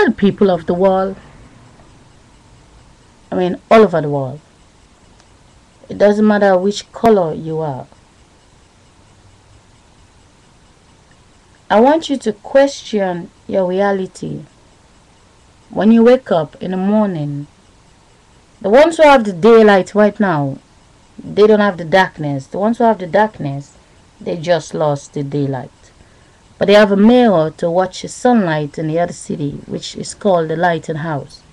the people of the world. I mean, all over the world. It doesn't matter which color you are. I want you to question your reality. When you wake up in the morning, the ones who have the daylight right now, they don't have the darkness. The ones who have the darkness, they just lost the daylight. But they have a mirror to watch the sunlight in the other city, which is called the light and house.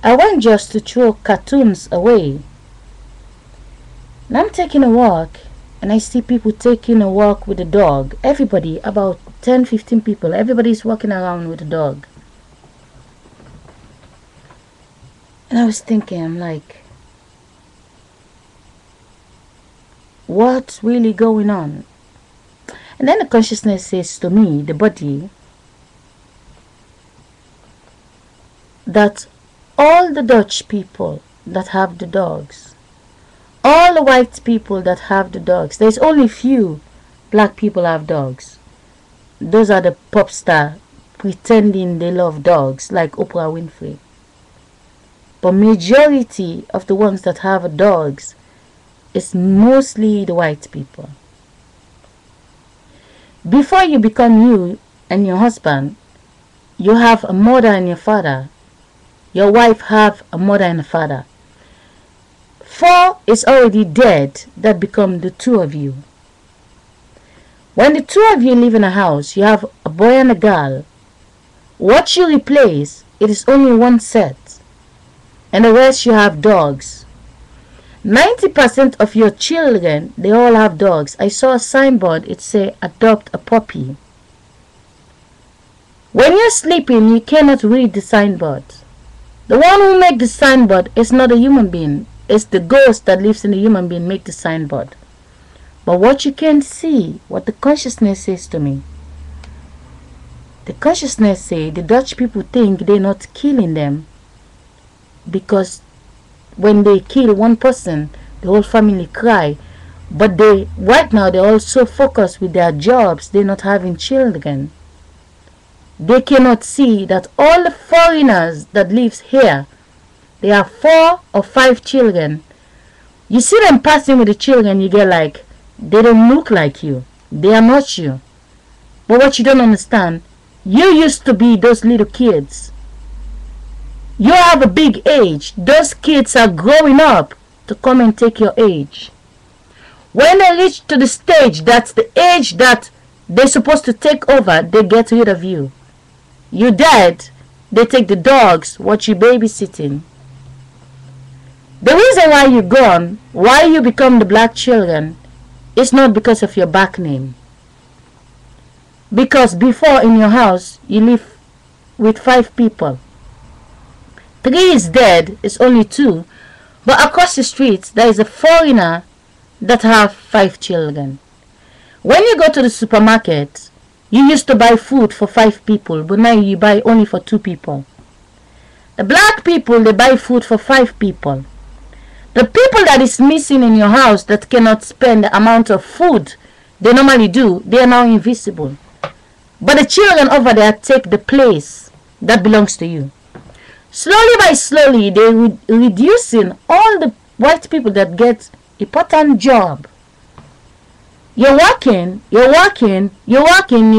I went just to throw cartoons away. And I'm taking a walk, and I see people taking a walk with a dog. Everybody, about 10-15 people, everybody's walking around with a dog. And I was thinking, I'm like, what's really going on? And then the consciousness says to me, the body, that all the Dutch people that have the dogs, all the white people that have the dogs, there's only few black people have dogs. Those are the pop star pretending they love dogs, like Oprah Winfrey. But majority of the ones that have dogs is mostly the white people. Before you become you and your husband, you have a mother and your father. Your wife have a mother and a father. 4 is already dead, that become the 2 of you. When the 2 of you live in a house, you have a boy and a girl. What you replace, it is only 1 set. And the rest you have dogs. 90% of your children, they all have dogs. I saw a signboard, it say adopt a puppy. When you're sleeping, you cannot read the signboard. The one who make the signboard is not a human being. It's the ghost that lives in the human being make the signboard. But what you can see, what the consciousness says to me, the consciousness say the Dutch people think they're not killing them, because when they kill one person, the whole family cry. But they right now they're also focused with their jobs. They're not having children. They cannot see that all the foreigners that lives here, they have 4 or 5 children. You see them passing with the children, you get like, they don't look like you. They are not you. But what you don't understand, you used to be those little kids. You have a big age. Those kids are growing up to come and take your age. When they reach to the stage, that's the age that they're supposed to take over, they get rid of you. You dead, they take the dogs, what you babysitting. The reason why you're gone, why you become the black children, is not because of your back name. Because before in your house, you live with 5 people. 3 is dead, it's only 2. But across the streets, there is a foreigner that have 5 children. When you go to the supermarket, you used to buy food for 5 people, but now you buy only for 2 people. The black people, they buy food for 5 people. The people that is missing in your house that cannot spend the amount of food they normally do, they are now invisible. But the children over there take the place that belongs to you. Slowly by slowly, they reducing all the white people that get important job. You're working, you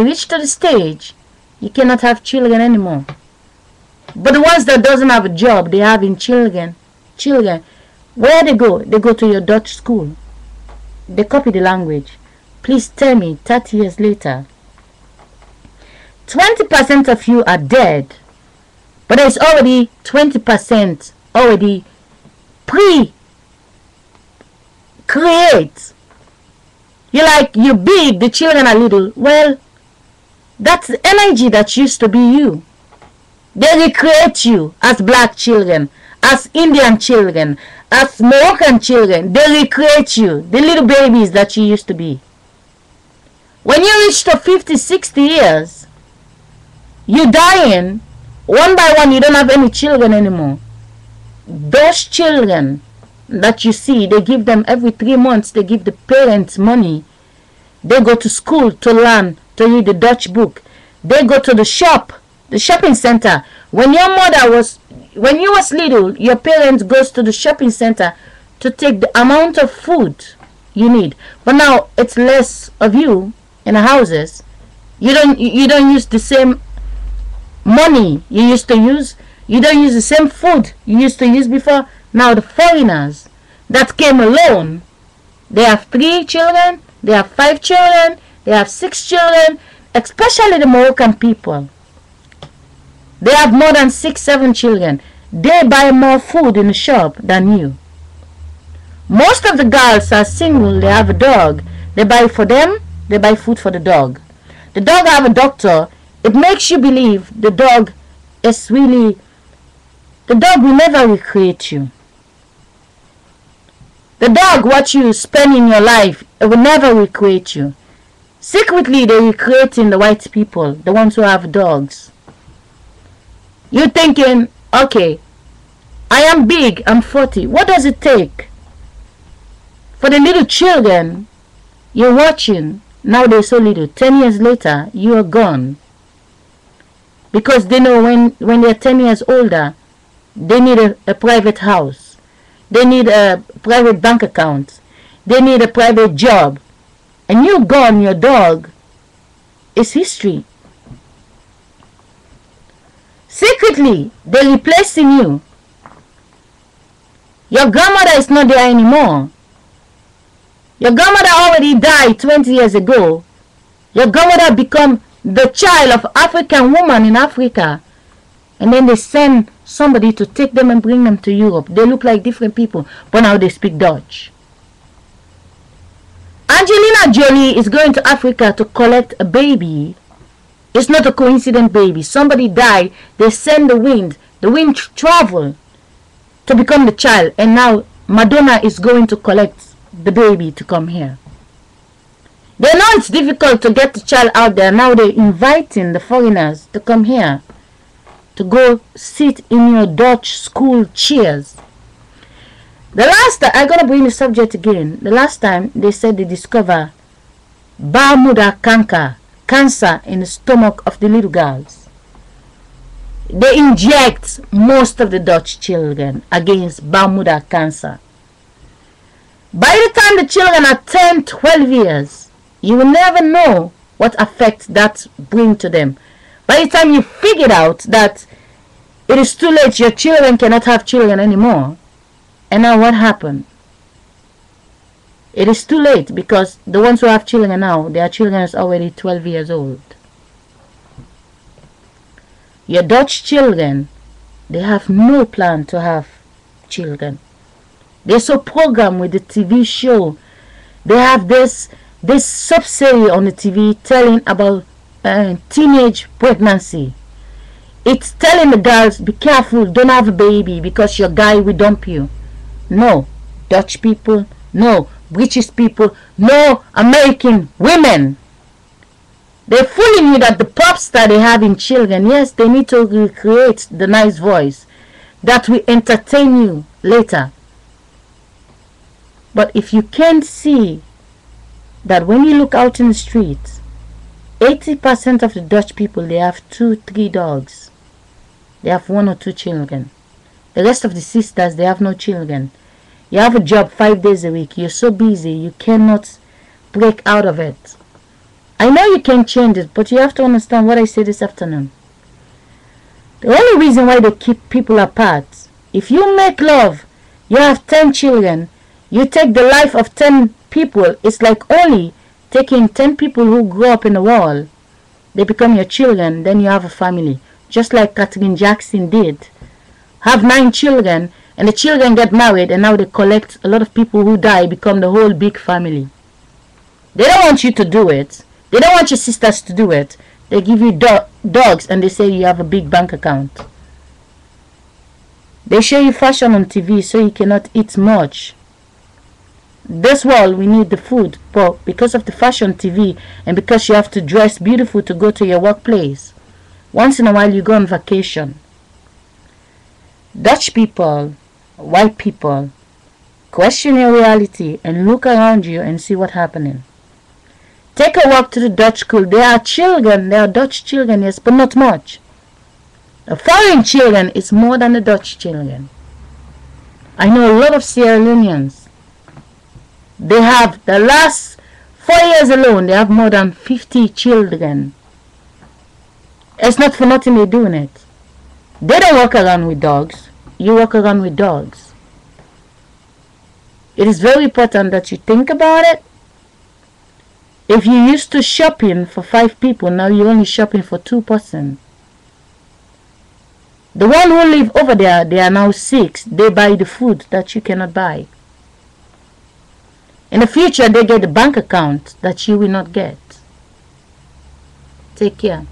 reach to the stage, you cannot have children anymore. But the ones that doesn't have a job, they having children. Where they go? They go to your Dutch school. They copy the language. Please tell me, 30 years later, 20% of you are dead, but there's already 20% already pre-create. You're big, the children are little. Well, that's the energy that used to be you. They recreate you as black children, as Indian children, as Moroccan children. They recreate you, the little babies that you used to be. When you reach to 50, 60 years, you're dying. One by one, you don't have any children anymore. Those children that you see, they give them every 3 months, they give the parents money. They go to school to learn, to read the Dutch book. They go to the shop The shopping center. When you was little, your parents goes to the shopping center to take the amount of food you need. But now it's less of you in the houses. You don't use the same money you used to use. You don't use the same food you used to use before. Now the foreigners that came alone, they have 3 children, they have 5 children, they have 6 children, especially the Moroccan people. They have more than 6, 7 children. They buy more food in the shop than you. Most of the girls are single, they have a dog. They buy for them, they buy food for the dog. The dog have a doctor. It makes you believe the dog is really... The dog will never recreate you. The dog, what you spend in your life, it will never recreate you. Secretly, they're recreating the white people, the ones who have dogs. You're thinking, okay, I am big, I'm 40. What does it take for the little children you're watching? Now they're so little. 10 years later, you are gone. Because they know when they're 10 years older, they need a private house. They need a private bank account. They need a private job. And you're gone, your dog is history. Secretly, they're replacing you. Your grandmother is not there anymore. Your grandmother already died 20 years ago. Your grandmother become the child of African woman in Africa. And then they send somebody to take them and bring them to Europe. They look like different people, but now they speak Dutch. Angelina Jolie is going to Africa to collect a baby. It's not a coincident baby. Somebody died. They send the wind. The wind travel to become the child. And now Madonna is going to collect the baby to come here. They know it's difficult to get the child out there. Now they're inviting the foreigners to come here to go sit in your Dutch school chairs. The last time, I'm going to bring the subject again. The last time they said they discover Bermuda cancer in the stomach of the little girls. They inject most of the Dutch children against Bermuda cancer. By the time the children are 10, 12 years, you will never know what effect that brings to them. By the time you figure out that it is too late, your children cannot have children anymore. And now what happened? It is too late because the ones who have children now, their children is already 12 years old. Your Dutch children, they have no plan to have children. They're so programmed with the TV show. They have this sub-series on the TV telling about teenage pregnancy. It's telling the girls, be careful, don't have a baby because your guy will dump you. No, Dutch people, no, British people, no, American women. They're fooling you that the pop star they have in children, yes, they need to recreate the nice voice that will entertain you later. But if you can't see that when you look out in the streets, 80% of the Dutch people, they have 2, 3 dogs. They have 1 or 2 children. The rest of the sisters, they have no children. You have a job 5 days a week. You're so busy, you cannot break out of it. I know you can change it, but you have to understand what I said this afternoon. The only reason why they keep people apart, if you make love, you have 10 children, you take the life of 10 people, it's like only taking 10 people who grew up in the wall. They become your children, then you have a family. Just like Katherine Jackson did. Have 9 children, and the children get married, and now they collect a lot of people who die, become the whole big family. They don't want you to do it. They don't want your sisters to do it. They give you dogs, and they say you have a big bank account. They show you fashion on TV so you cannot eat much. This world, we need the food, but because of the fashion TV and because you have to dress beautiful to go to your workplace, once in a while you go on vacation. Dutch people, white people, question your reality and look around you and see what's happening. Take a walk to the Dutch school. There are children, there are Dutch children, yes, but not much. The foreign children is more than the Dutch children. I know a lot of Sierra Leoneans. They have, the last 4 years alone, they have more than 50 children. It's not for nothing they're doing it. They don't walk around with dogs. You walk around with dogs. It is very important that you think about it. If you used to shopping for 5 people, now you're only shopping for 2 persons. The one who live over there, they are now 6. They buy the food that you cannot buy. In the future, they get a bank account that you will not get. Take care.